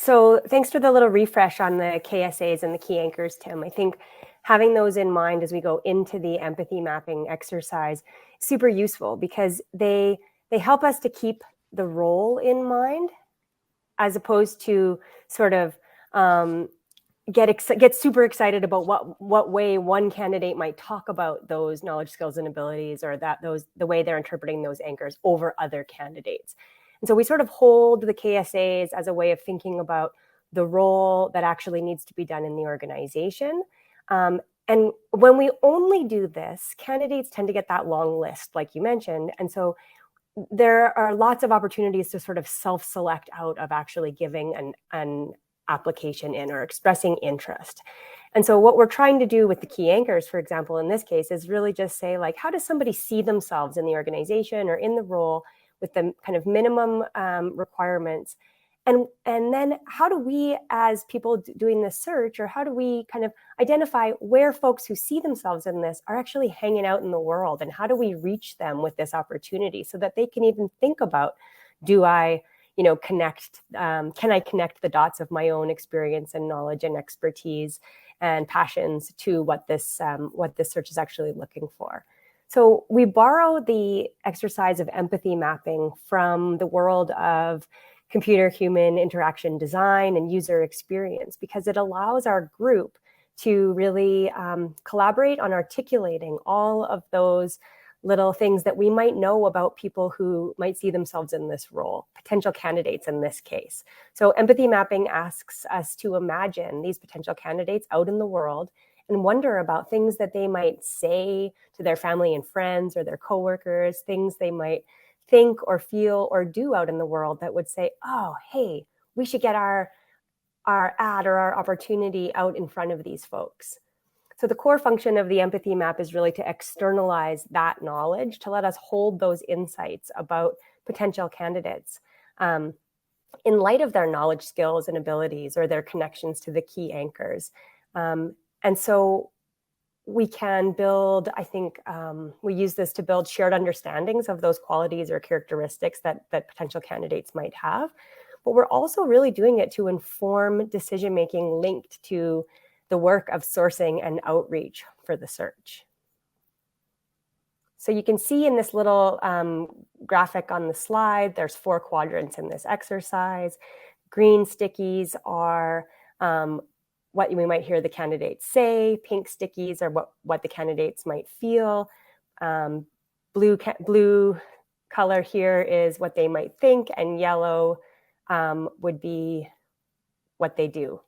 So thanks for the little refresh on the KSAs and the key anchors, Tim. I think having those in mind as we go into the empathy mapping exercise is super useful because they help us to keep the role in mind as opposed to sort of get super excited about what way one candidate might talk about those knowledge, skills, and abilities, or the way they're interpreting those anchors over other candidates. And so we sort of hold the KSAs as a way of thinking about the role that actually needs to be done in the organization. And when we only do this, candidates tend to get that long list, like you mentioned. And so there are lots of opportunities to sort of self-select out of actually giving an application in or expressing interest. And so what we're trying to do with the key anchors, for example, in this case, is really just say, like, how does somebody see themselves in the organization or in the role with the kind of minimum requirements? And then how do we, as people doing this search, or how do we kind of identify where folks who see themselves in this are actually hanging out in the world? And how do we reach them with this opportunity so that they can even think about, do I connect, can I connect the dots of my own experience and knowledge and expertise and passions to what this search is actually looking for? So we borrow the exercise of empathy mapping from the world of computer-human interaction design and user experience because it allows our group to really collaborate on articulating all of those little things that we might know about people who might see themselves in this role, potential candidates in this case. So empathy mapping asks us to imagine these potential candidates out in the world and wonder about things that they might say to their family and friends or their coworkers, things they might think or feel or do out in the world that would say, oh, hey, we should get our ad or our opportunity out in front of these folks. So the core function of the empathy map is really to externalize that knowledge, to let us hold those insights about potential candidates in light of their knowledge, skills, and abilities, or their connections to the key anchors. And so we can build, I think, we use this to build shared understandings of those qualities or characteristics that potential candidates might have. But we're also really doing it to inform decision-making linked to the work of sourcing and outreach for the search. So you can see in this little graphic on the slide, there's 4 quadrants in this exercise. Green stickies are what we might hear the candidates say. Pink stickies are what the candidates might feel. Blue color here is what they might think, and yellow would be what they do.